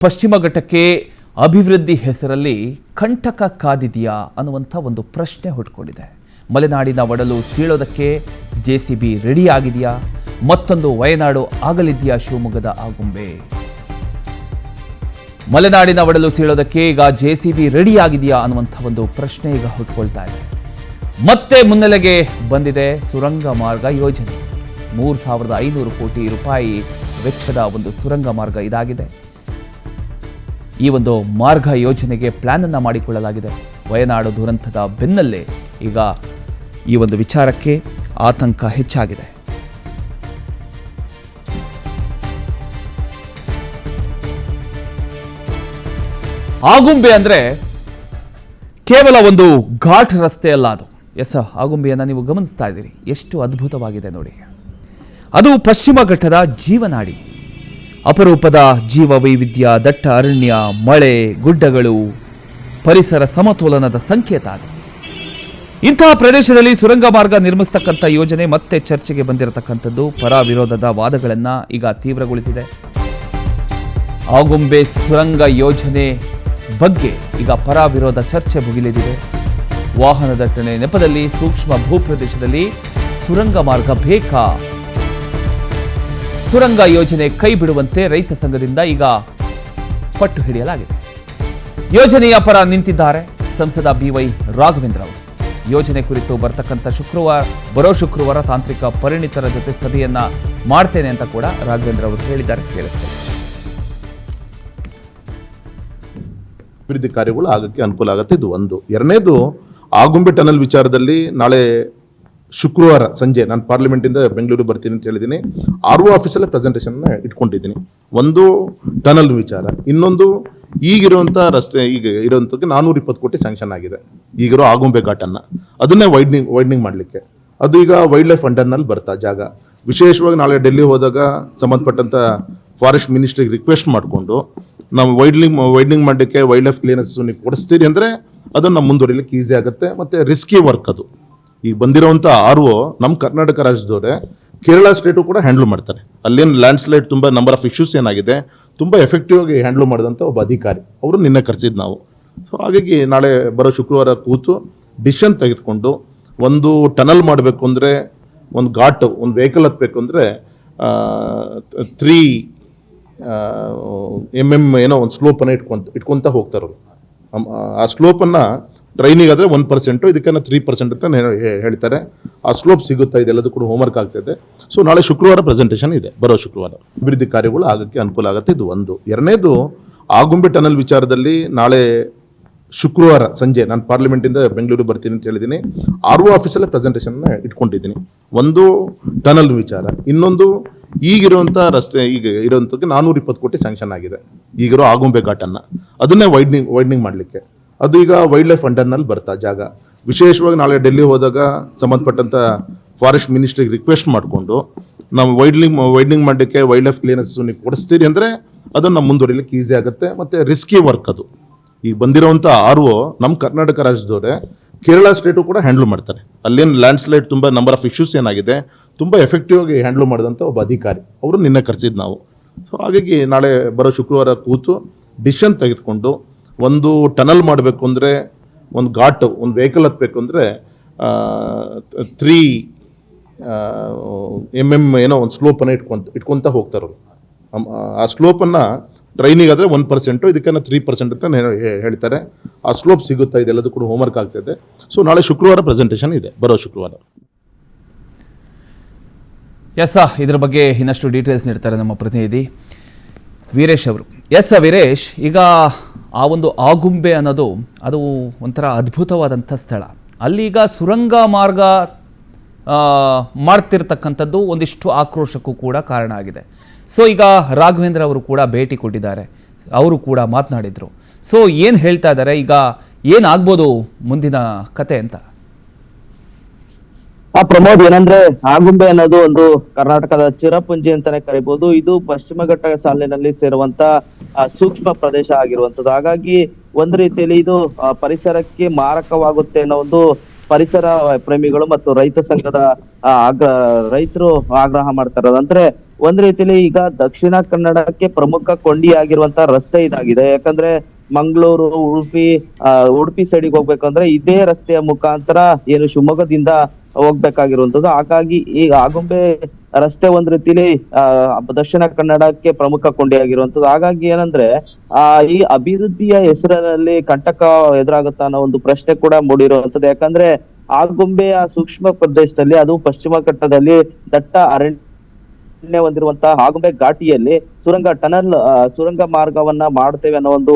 ಪಶ್ಚಿಮ ಘಟ್ಟಕ್ಕೆ ಅಭಿವೃದ್ಧಿ ಹೆಸರಲ್ಲಿ ಕಂಟಕ ಕಾದಿದೆಯಾ ಅನ್ನುವಂಥ ಒಂದು ಪ್ರಶ್ನೆ ಹುಟ್ಟುಕೊಂಡಿದೆ. ಮಲೆನಾಡಿನ ಒಡಲು ಸೀಳೋದಕ್ಕೆ ಜೆಸಿಬಿ ರೆಡಿ ಆಗಿದೆಯಾ? ಮತ್ತೊಂದು ವಯನಾಡು ಆಗಲಿದೆಯಾ ಶಿವಮೊಗ್ಗದ ಆಗುಂಬೆ? ಮಲೆನಾಡಿನ ಒಡಲು ಸೀಳೋದಕ್ಕೆ ಈಗ ಜೆಸಿಬಿ ರೆಡಿ ಆಗಿದೆಯಾ ಅನ್ನುವಂಥ ಒಂದು ಪ್ರಶ್ನೆ ಈಗ ಹುಟ್ಟುಕೊಳ್ತಾ ಇದೆ. ಮತ್ತೆ ಮುನ್ನೆಲೆಗೆ ಬಂದಿದೆ ಸುರಂಗ ಮಾರ್ಗ ಯೋಜನೆ. 3,500 ಕೋಟಿ ರೂಪಾಯಿ ವೆಚ್ಚದ ಒಂದು ಸುರಂಗ ಮಾರ್ಗ ಇದಾಗಿದೆ. ಈ ಒಂದು ಮಾರ್ಗ ಯೋಜನೆಗೆ ಪ್ಲಾನ್ ಅನ್ನು ಮಾಡಿಕೊಳ್ಳಲಾಗಿದೆ. ವಯನಾಡು ದುರಂತದ ಬೆನ್ನಲ್ಲೇ ಈಗ ಈ ಒಂದು ವಿಚಾರಕ್ಕೆ ಆತಂಕ ಹೆಚ್ಚಾಗಿದೆ. ಆಗುಂಬೆ ಅಂದ್ರೆ ಕೇವಲ ಒಂದು ಘಾಟ್ ರಸ್ತೆ ಅಲ್ಲ ಅದು. ಆಗುಂಬೆಯನ್ನು ನೀವು ಗಮನಿಸ್ತಾ ಇದ್ದೀರಿ, ಎಷ್ಟು ಅದ್ಭುತವಾಗಿದೆ ನೋಡಿ. ಅದು ಪಶ್ಚಿಮ ಘಟ್ಟದ ಜೀವನಾಡಿ. ಅಪರೂಪದ ಜೀವ ವೈವಿಧ್ಯ, ದಟ್ಟ ಅರಣ್ಯ, ಮಳೆ, ಗುಡ್ಡಗಳು, ಪರಿಸರ ಸಮತೋಲನದ ಸಂಕೇತ ಅದು. ಇಂತಹ ಪ್ರದೇಶದಲ್ಲಿ ಸುರಂಗ ಮಾರ್ಗ ನಿರ್ಮಿಸತಕ್ಕಂಥ ಯೋಜನೆ ಮತ್ತೆ ಚರ್ಚೆಗೆ ಬಂದಿರತಕ್ಕಂಥದ್ದು ಪರ ವಿರೋಧದ ವಾದಗಳನ್ನು ಈಗ ತೀವ್ರಗೊಳಿಸಿದೆ. ಆಗುಂಬೆ ಸುರಂಗ ಯೋಜನೆ ಬಗ್ಗೆ ಈಗ ಪರ ವಿರೋಧ ಚರ್ಚೆ ಭುಗಿಲೆದಿದೆ. ವಾಹನ ದಟ್ಟಣೆ ನೆಪದಲ್ಲಿ ಸೂಕ್ಷ್ಮ ಭೂಪ್ರದೇಶದಲ್ಲಿ ಸುರಂಗ ಮಾರ್ಗ ಬೇಕಾ? ಸುರಂಗ ಯೋಜನೆ ಕೈ ಬಿಡುವಂತೆ ರೈತ ಸಂಘದಿಂದ ಈಗ ಪಟ್ಟು ಹಿಡಿಯಲಾಗಿದೆ. ಯೋಜನೆಯ ಪರ ನಿಂತಿದ್ದಾರೆ ಸಂಸದ BY ರಾಘವೇಂದ್ರ ಅವರು. ಯೋಜನೆ ಕುರಿತು ಬರೋ ಶುಕ್ರವಾರ ತಾಂತ್ರಿಕ ಪರಿಣಿತರ ಜೊತೆ ಸಭೆಯನ್ನ ಮಾಡ್ತೇನೆ ಅಂತ ಕೂಡ ರಾಘವೇಂದ್ರ ಅವರು ಹೇಳಿದ್ದಾರೆ. ಕೇಳಿಸ್ತಾರೆ. ಅಭಿವೃದ್ಧಿ ಕಾರ್ಯಗಳು ಆಗಕ್ಕೆ ಅನುಕೂಲ ಆಗುತ್ತೆ. ಇದು ಒಂದು. ಎರಡನೇದು, ಆಗುಂಬೆ ಟನಲ್ ವಿಚಾರದಲ್ಲಿ ನಾಳೆ ಶುಕ್ರವಾರ ಸಂಜೆ ನಾನು ಪಾರ್ಲಿಮೆಂಟಿಂದ ಬೆಂಗಳೂರು ಬರ್ತೀನಿ ಅಂತ ಹೇಳಿದ್ದೀನಿ. RO ಆಫೀಸಲ್ಲೇ ಪ್ರೆಸೆಂಟೇಷನ್ ಇಟ್ಕೊಂಡಿದ್ದೀನಿ. ಒಂದು ಟನಲ್ ವಿಚಾರ, ಇನ್ನೊಂದು ಈಗಿರುವಂಥ ರಸ್ತೆ, ಈಗ ಇರುವಂಥದ್ದು 420 ಕೋಟಿ ಸ್ಯಾಂಕ್ಷನ್ ಆಗಿದೆ ಈಗಿರೋ ಆಗುಂಬೆ ಘಾಟನ್ನು, ಅದನ್ನೇ ವೈಡ್ನಿಂಗ್ ಮಾಡಲಿಕ್ಕೆ. ಅದು ಈಗ ವೈಲ್ಡ್ ಲೈಫ್ ಅಂಡರ್ನಲ್ಲಿ ಬರ್ತಾ ಜಾಗ. ವಿಶೇಷವಾಗಿ ನಾಳೆ ಡೆಲ್ಲಿ ಹೋದಾಗ ಸಂಬಂಧಪಟ್ಟಂಥ ಫಾರೆಸ್ಟ್ ಮಿನಿಸ್ಟ್ರಿಗೆ ರಿಕ್ವೆಸ್ಟ್ ಮಾಡಿಕೊಂಡು ನಾವು ವೈಡ್ನಿಂಗ್ ಮಾಡಲಿಕ್ಕೆ ವೈಲ್ಡ್ ಲೈಫ್ ಕ್ಲಿಯರೆನ್ಸ್ ನೀವು ಕೊಡಿಸ್ತೀರಿ ಅಂದರೆ ಅದನ್ನು ಮುಂದುವರಿಲಿಕ್ಕೆ ಈಸಿ ಆಗುತ್ತೆ. ಮತ್ತು ರಿಸ್ಕಿ ವರ್ಕ್ ಅದು. ಈಗ ಬಂದಿರೋವಂಥ RO ನಮ್ಮ ಕರ್ನಾಟಕ ರಾಜ್ಯದವರೇ ಕೇರಳ ಸ್ಟೇಟು ಕೂಡ ಹ್ಯಾಂಡ್ಲ್ ಮಾಡ್ತಾರೆ. ಅಲ್ಲೇನು ಲ್ಯಾಂಡ್ ಸ್ಲೈಡ್ ತುಂಬ ನಂಬರ್ ಆಫ್ ಇಶ್ಯೂಸ್ ಏನಾಗಿದೆ ತುಂಬ ಎಫೆಕ್ಟಿವ್ ಆಗಿ ಹ್ಯಾಂಡ್ಲ್ ಮಾಡಿದಂಥ ಒಬ್ಬ ಅಧಿಕಾರಿ ಅವರು ನಿನ್ನೆ ಕರೆಸಿದ್ದು ನಾವು. ಸೊ ಹಾಗಾಗಿ ನಾಳೆ ಬರೋ ಶುಕ್ರವಾರ ಕೂತು ಡಿಸಿಷನ್ ತೆಗೆದುಕೊಂಡು, ಒಂದು ಟನಲ್ ಮಾಡಬೇಕು ಅಂದರೆ, ಒಂದು ಘಾಟ್, ಒಂದು ವೆಹಿಕಲ್ ಹತ್ತಬೇಕು ಅಂದರೆ 3 mm ಏನೋ ಒಂದು ಸ್ಲೋಪನ್ನು ಇಟ್ಕೊಂತ ಹೋಗ್ತಾರೆ. ಆ ಸ್ಲೋಪನ್ನು ಟ್ರೈನಿಗೆ ಆದರೆ 1%, ಇದಕ್ಕೇನೋ 3% ಅಂತ ಹೇಳ್ತಾರೆ. ಆ ಸ್ಲೋಪ್ ಸಿಗುತ್ತಾ, ಇದೆಲ್ಲದೂ ಕೂಡ ಹೋಮ್ವರ್ಕ್ ಆಗ್ತಾಯಿದೆ. ಸೊ ನಾಳೆ ಶುಕ್ರವಾರ ಪ್ರೆಸೆಂಟೇಷನ್ ಇದೆ, ಬರೋ ಶುಕ್ರವಾರ. ಅಭಿವೃದ್ಧಿ ಕಾರ್ಯಗಳು ಆಗಕ್ಕೆ ಅನುಕೂಲ ಆಗುತ್ತೆ. ಇದು ಒಂದು. ಎರಡನೇದು, ಆಗುಂಬೆ ಟನಲ್ ವಿಚಾರದಲ್ಲಿ ನಾಳೆ ಶುಕ್ರವಾರ ಸಂಜೆ ನಾನು ಪಾರ್ಲಿಮೆಂಟಿಂದ ಬೆಂಗಳೂರು ಬರ್ತೀನಿ ಅಂತ ಹೇಳಿದ್ದೀನಿ. RO ಆಫೀಸಲ್ಲೇ ಪ್ರೆಸೆಂಟೇಷನ್ ಇಟ್ಕೊಂಡಿದ್ದೀನಿ. ಒಂದು ಟನಲ್ ವಿಚಾರ, ಇನ್ನೊಂದು ಈಗಿರುವಂಥ ರಸ್ತೆ, ಈಗ ಇರುವಂಥದ್ದು 420 ಕೋಟಿ ಸ್ಯಾಂಕ್ಷನ್ ಆಗಿದೆ ಈಗಿರೋ ಆಗುಂಬೆ ಘಾಟನ್ನು, ಅದನ್ನೇ ವೈಡ್ನಿಂಗ್ ಮಾಡಲಿಕ್ಕೆ. ಅದು ಈಗ ವೈಲ್ಡ್ ಲೈಫ್ ಅಂಡರ್ನಲ್ಲಿ ಬರ್ತಾ ಜಾಗ. ವಿಶೇಷವಾಗಿ ನಾಳೆ ಡೆಲ್ಲಿ ಹೋದಾಗ ಸಂಬಂಧಪಟ್ಟಂಥ ಫಾರೆಸ್ಟ್ ಮಿನಿಸ್ಟ್ರಿಗೆ ರಿಕ್ವೆಸ್ಟ್ ಮಾಡಿಕೊಂಡು ನಾವು ವೈಡ್ನಿಂಗ್ ಮಾಡಲಿಕ್ಕೆ ವೈಲ್ಡ್ ಲೈಫ್ ಕ್ಲಿಯರೆನ್ಸ್ ನೀವು ಕೊಡಿಸ್ತೀರಿ ಅಂದರೆ ಅದನ್ನು ಮುಂದುವರಿಲಿಕ್ಕೆ ಈಸಿ ಆಗುತ್ತೆ. ಮತ್ತು ರಿಸ್ಕಿ ವರ್ಕ್ ಅದು. ಈಗ ಬಂದಿರೋವಂಥ RO ನಮ್ಮ ಕರ್ನಾಟಕ ರಾಜ್ಯದವರೇ ಕೇರಳ ಸ್ಟೇಟು ಕೂಡ ಹ್ಯಾಂಡ್ಲ್ ಮಾಡ್ತಾರೆ. ಅಲ್ಲೇನು ಲ್ಯಾಂಡ್ ಸ್ಲೈಡ್ ತುಂಬ ನಂಬರ್ ಆಫ್ ಇಶ್ಯೂಸ್ ಏನಾಗಿದೆ ತುಂಬ ಎಫೆಕ್ಟಿವ್ ಆಗಿ ಹ್ಯಾಂಡ್ಲ್ ಮಾಡಿದಂಥ ಒಬ್ಬ ಅಧಿಕಾರಿ ಅವರು ನಿನ್ನೆ ಕರೆಸಿದ್ದು ನಾವು. ಸೊ ಹಾಗಾಗಿ ನಾಳೆ ಬರೋ ಶುಕ್ರವಾರ ಕೂತು ಡಿಸಿಷನ್ ತೆಗೆದುಕೊಂಡು, ಒಂದು ಟನಲ್ ಮಾಡಬೇಕು ಅಂದರೆ, ಒಂದು ಘಾಟ್, ಒಂದು ವೆಹಿಕಲ್ ಹತ್ತಬೇಕು ಅಂದರೆ 3 mm ಏನೋ ಒಂದು ಸ್ಲೋಪನ್ನು ಇಟ್ಕೊಂತ ಹೋಗ್ತಾರೆ. ಆ ಸ್ಲೋಪನ್ನು ಟ್ರೈನಿಗೆ ಆದರೆ 1%, ಇದಕ್ಕೇನೋ 3% ಅಂತ ಹೇಳ್ತಾರೆ. ಆ ಸ್ಲೋಪ್ ಸಿಗುತ್ತಾ, ಇದೆಲ್ಲದೂ ಕೂಡ ಹೋಮ್ವರ್ಕ್ ಆಗ್ತಾಯಿದೆ. ಸೊ ನಾಳೆ ಶುಕ್ರವಾರ ಪ್ರೆಸೆಂಟೇಷನ್ ಇದೆ, ಬರೋ ಶುಕ್ರವಾರ. ಇದರ ಬಗ್ಗೆ ಇನ್ನಷ್ಟು ಡೀಟೇಲ್ಸ್ ನೀಡ್ತಾರೆ ನಮ್ಮ ಪ್ರತಿನಿಧಿ ವೀರೇಶ್ ಅವರು. ವೀರೇಶ್, ಈಗ ಆ ಒಂದು ಆಗುಂಬೆ ಅನ್ನೋದು ಅದು ಒಂಥರ ಅದ್ಭುತವಾದಂಥ ಸ್ಥಳ. ಅಲ್ಲೀಗ ಸುರಂಗ ಮಾರ್ಗ ಮಾಡ್ತಿರ್ತಕ್ಕಂಥದ್ದು ಒಂದಿಷ್ಟು ಆಕ್ರೋಶಕ್ಕೂ ಕೂಡ ಕಾರಣ ಆಗಿದೆ. ಸೊ ಈಗ ರಾಘವೇಂದ್ರ ಅವರು ಕೂಡ ಭೇಟಿ ಕೊಟ್ಟಿದ್ದಾರೆ, ಅವರು ಕೂಡ ಮಾತನಾಡಿದರು. ಸೊ ಏನು ಹೇಳ್ತಾ ಇದ್ದಾರೆ, ಈಗ ಏನಾಗ್ಬೋದು ಮುಂದಿನ ಕತೆ ಅಂತ? ಪ್ರಮೋದ್, ಏನಂದ್ರೆ ಆಗುಂಬೆ ಅನ್ನೋದು ಒಂದು ಕರ್ನಾಟಕದ ಚಿರಪುಂಜಿ ಅಂತಾನೆ ಕರಿಬಹುದು. ಇದು ಪಶ್ಚಿಮ ಘಟ್ಟ ಸಾಲಿನಲ್ಲಿ ಸೇರುವಂತ ಸೂಕ್ಷ್ಮ ಪ್ರದೇಶ ಆಗಿರುವಂತದ್ದು. ಹಾಗಾಗಿ ಒಂದು ರೀತಿಯಲ್ಲಿ ಇದು ಪರಿಸರಕ್ಕೆ ಮಾರಕವಾಗುತ್ತೆ ಅನ್ನೋ ಒಂದು ಪರಿಸರ ಪ್ರೇಮಿಗಳು ಮತ್ತು ರೈತ ಸಂಘದ ರೈತರು ಆಗ್ರಹ ಮಾಡ್ತಾ ಇರೋದು. ಅಂದ್ರೆ ಒಂದ್ ರೀತಿಯಲ್ಲಿ ಈಗ ದಕ್ಷಿಣ ಕನ್ನಡಕ್ಕೆ ಪ್ರಮುಖ ಕೊಂಡಿಯಾಗಿರುವಂತ ರಸ್ತೆ ಇದಾಗಿದೆ. ಯಾಕಂದ್ರೆ ಮಂಗಳೂರು, ಉಡುಪಿ ಸೈಡಿಗೆ ಹೋಗ್ಬೇಕಂದ್ರೆ ಇದೇ ರಸ್ತೆಯ ಮುಖಾಂತರ ಏನು ಶಿವಮೊಗ್ಗದಿಂದ ಹೋಗ್ಬೇಕಾಗಿರುವಂತದ್ದು. ಹಾಗಾಗಿ ಈ ಆಗುಂಬೆ ರಸ್ತೆ ಒಂದ್ ರೀತಿಲಿ ದಕ್ಷಿಣ ಕನ್ನಡಕ್ಕೆ ಪ್ರಮುಖ ಕೊಂಡಿಯಾಗಿರುವಂತದ್ದು. ಹಾಗಾಗಿ ಏನಂದ್ರೆ ಈ ಅಭಿವೃದ್ಧಿಯ ಹೆಸರಿನಲ್ಲಿ ಕಂಟಕ ಎದುರಾಗುತ್ತಾ ಅನ್ನೋ ಒಂದು ಪ್ರಶ್ನೆ ಕೂಡ ಮೂಡಿರುವಂತದ್ದು. ಯಾಕಂದ್ರೆ ಆಗುಂಬೆಯ ಸೂಕ್ಷ್ಮ ಪ್ರದೇಶದಲ್ಲಿ, ಅದು ಪಶ್ಚಿಮ ಘಟ್ಟದಲ್ಲಿ ದಟ್ಟ ಅರಣ್ಯ ಹೊಂದಿರುವಂತಹ ಆಗುಂಬೆ ಘಾಟಿಯಲ್ಲಿ ಸುರಂಗ ಮಾರ್ಗವನ್ನ ಮಾಡ್ತೇವೆ ಅನ್ನೋ ಒಂದು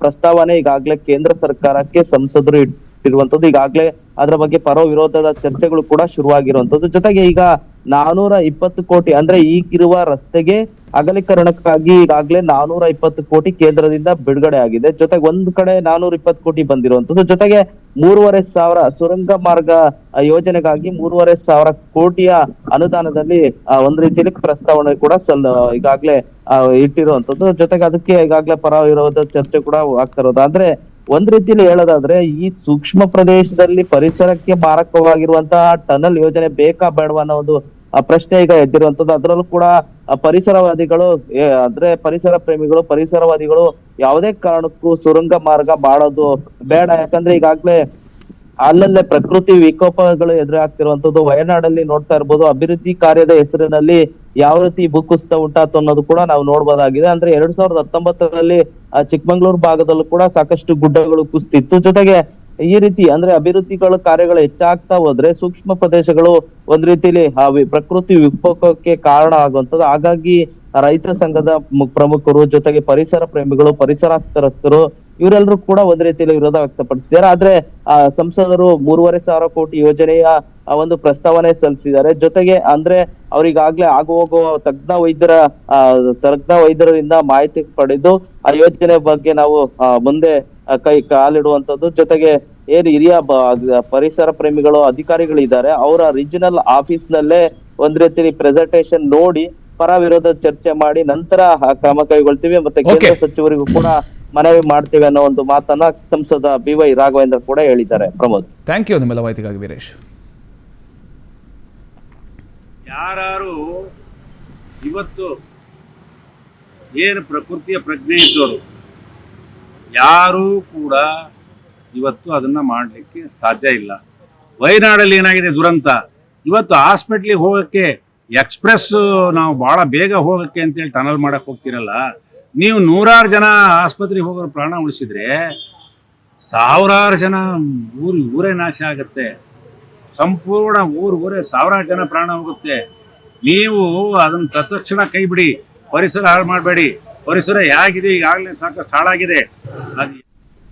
ಪ್ರಸ್ತಾವನೆ ಈಗಾಗಲೇ ಕೇಂದ್ರ ಸರ್ಕಾರಕ್ಕೆ ಸಂಸದರು ಇಟ್ಟಿರುವಂತದ್ದು. ಈಗಾಗಲೇ ಅದರ ಬಗ್ಗೆ ಪರ ವಿರೋಧದ ಚರ್ಚೆಗಳು ಕೂಡ ಶುರುವಾಗಿರುವಂತದ್ದು. ಜೊತೆಗೆ ಈಗ 420 ಕೋಟಿ ಅಂದ್ರೆ ಈಗಿರುವ ರಸ್ತೆಗೆ ಅಗಲೀಕರಣಕ್ಕಾಗಿ ಈಗಾಗಲೇ 420 ಕೋಟಿ ಕೇಂದ್ರದಿಂದ ಬಿಡುಗಡೆ ಆಗಿದೆ. ಜೊತೆಗೆ ಒಂದ್ ಕಡೆ 420 ಕೋಟಿ ಬಂದಿರುವಂತದ್ದು. ಜೊತೆಗೆ 3,500 ಸುರಂಗ ಮಾರ್ಗ ಯೋಜನೆಗಾಗಿ 3,500 ಕೋಟಿಯ ಅನುದಾನದಲ್ಲಿ ಒಂದ್ ರೀತಿಯಲ್ಲಿ ಪ್ರಸ್ತಾವನೆ ಕೂಡ ಈಗಾಗಲೇ ಇಟ್ಟಿರುವಂತದ್ದು. ಜೊತೆಗೆ ಅದಕ್ಕೆ ಈಗಾಗಲೇ ಪರ ವಿರೋಧ ಚರ್ಚೆ ಕೂಡ ಆಗ್ತಾ ಇರೋದು. ಅಂದ್ರೆ ಒಂದ್ ರೀತಿಯಲ್ಲಿ ಹೇಳೋದಾದ್ರೆ ಈ ಸೂಕ್ಷ್ಮ ಪ್ರದೇಶದಲ್ಲಿ ಪರಿಸರಕ್ಕೆ ಮಾರಕವಾಗಿರುವಂತಹ ಟನಲ್ ಯೋಜನೆ ಬೇಕಾ ಬೇಡವಾ ಅನ್ನೋ ಒಂದು ಪ್ರಶ್ನೆ ಈಗ ಎದ್ದಿರುವಂತದ್ದು. ಅದರಲ್ಲೂ ಕೂಡ ಪರಿಸರವಾದಿಗಳು ಅಂದ್ರೆ ಪರಿಸರ ಪ್ರೇಮಿಗಳು, ಪರಿಸರವಾದಿಗಳು ಯಾವುದೇ ಕಾರಣಕ್ಕೂ ಸುರಂಗ ಮಾರ್ಗ ಮಾಡೋದು ಬೇಡ. ಯಾಕಂದ್ರೆ ಈಗಾಗ್ಲೇ ಅಲ್ಲಲ್ಲೇ ಪ್ರಕೃತಿ ವಿಕೋಪಗಳು ಎದುರಾಗ್ತಿರುವಂತದ್ದು. ವಯನಾಡಲ್ಲಿ ನೋಡ್ತಾ ಇರ್ಬೋದು, ಅಭಿವೃದ್ಧಿ ಕಾರ್ಯದ ಹೆಸರಿನಲ್ಲಿ ಯಾವ ರೀತಿ ಭೂಕುಸಿತ ಉಂಟಾತು ಅನ್ನೋದು ಕೂಡ ನಾವು ನೋಡ್ಬೋದಾಗಿದೆ. ಅಂದ್ರೆ 2019ರಲ್ಲಿ ಚಿಕ್ಕಮಂಗ್ಳೂರು ಭಾಗದಲ್ಲೂ ಕೂಡ ಸಾಕಷ್ಟು ಗುಡ್ಡಗಳು ಕುಸಿತಿತ್ತು. ಜೊತೆಗೆ ಈ ರೀತಿ ಅಂದ್ರೆ ಅಭಿವೃದ್ಧಿಗಳ ಕಾರ್ಯಗಳು ಹೆಚ್ಚಾಗ್ತಾ ಹೋದ್ರೆ ಸೂಕ್ಷ್ಮ ಪ್ರದೇಶಗಳು ಒಂದ್ ರೀತಿಲಿ ಪ್ರಕೃತಿ ವಿಕೋಪಕ್ಕೆ ಕಾರಣ ಆಗುವಂತದ್ದು. ಹಾಗಾಗಿ ರೈತ ಸಂಘದ ಪ್ರಮುಖರು, ಜೊತೆಗೆ ಪರಿಸರ ಪ್ರೇಮಿಗಳು, ಪರಿಸರಾಸಕ್ತರು ಇವರೆಲ್ಲರೂ ಕೂಡ ಒಂದ್ ರೀತಿಯಲ್ಲಿ ವಿರೋಧ ವ್ಯಕ್ತಪಡಿಸಿದ್ದಾರೆ. ಆದ್ರೆ ಸಂಸದರು 3,500 ಕೋಟಿ ಯೋಜನೆಯ ಒಂದು ಪ್ರಸ್ತಾವನೆ ಸಲ್ಲಿಸಿದ್ದಾರೆ. ಜೊತೆಗೆ ಅಂದ್ರೆ ಅವ್ರಿಗಾಗ್ಲೇ ಆಗು ಹೋಗುವ ತಜ್ಞ ವೈದ್ಯರಿಂದ ಮಾಹಿತಿ ಪಡೆದು ಆ ಯೋಜನೆ ಬಗ್ಗೆ ನಾವು ಮುಂದೆ ಕಾಲಿಡುವಂತದ್ದು. ಜೊತೆಗೆ ಏನ್ ಹಿರಿಯ ಪರಿಸರ ಪ್ರೇಮಿಗಳು, ಅಧಿಕಾರಿಗಳು ಇದ್ದಾರೆ, ಅವರ ರೀಜನಲ್ ಆಫೀಸ್ ನಲ್ಲೇ ಒಂದ್ ರೀತಿ ಪ್ರೆಸೆಂಟೇಶನ್ ನೋಡಿ ಪರ ವಿರೋಧ ಚರ್ಚೆ ಮಾಡಿ ನಂತರ ಕ್ರಮ ಕೈಗೊಳ್ತೀವಿ, ಮತ್ತೆ ಕೇಂದ್ರ ಸಚಿವರಿಗೂ ಕೂಡ ಮನವಿ ಮಾಡ್ತೇವೆ ಅನ್ನೋ ಒಂದು ಮಾತನ್ನ ಸಂಸದ BY ರಾಘವೇಂದ್ರ ಕೂಡ ಹೇಳಿದ್ದಾರೆ. ಪ್ರಮೋದ್, ಥ್ಯಾಂಕ್ ಯು ನಿಮ್ಮೆಲ್ಲ ಮಾಹಿತಿಗಾಗಿ ವೀರೇಶ್. ಯಾರು ಇವತ್ತು ಏನು ಪ್ರಕೃತಿಯ ಪ್ರಜ್ಞೆ ಇದ್ದವರು ಯಾರೂ ಕೂಡ ಇವತ್ತು ಅದನ್ನ ಮಾಡಲಿಕ್ಕೆ ಸಾಧ್ಯ ಇಲ್ಲ. ವಯನಾಡಲ್ಲಿ ಏನಾಗಿದೆ ದುರಂತ, ಇವತ್ತು ಹಾಸ್ಪಿಟ್ಲಿಗೆ ಹೋಗೋಕ್ಕೆ ಎಕ್ಸ್ಪ್ರೆಸ್ ನಾವು ಭಾಳ ಬೇಗ ಹೋಗೋಕ್ಕೆ ಅಂತೇಳಿ ಟನಲ್ ಮಾಡಕ್ಕೆ ಹೋಗ್ತಿರಲ್ಲ. ನೀವು 100 ಜನ ಆಸ್ಪತ್ರೆಗೆ ಹೋಗೋರು ಪ್ರಾಣ ಉಳಿಸಿದ್ರೆ 1000 ಜನ ಊರೇ ನಾಶ ಆಗುತ್ತೆ. ಸಂಪೂರ್ಣ ಊರೇ 1000 ಜನ ಪ್ರಾಣ ಹೋಗುತ್ತೆ. ನೀವು ಅದನ್ನು ತತ್ಕ್ಷಣ ಕೈ ಬಿಡಿ, ಪರಿಸರ ಹಾಳು ಮಾಡಬೇಡಿ. ಪರಿಸರ ಹೇಗಿದೆ ಈಗಾಗಲೇ ಸಾಕಷ್ಟು ಹಾಳಾಗಿದೆ. ಅದು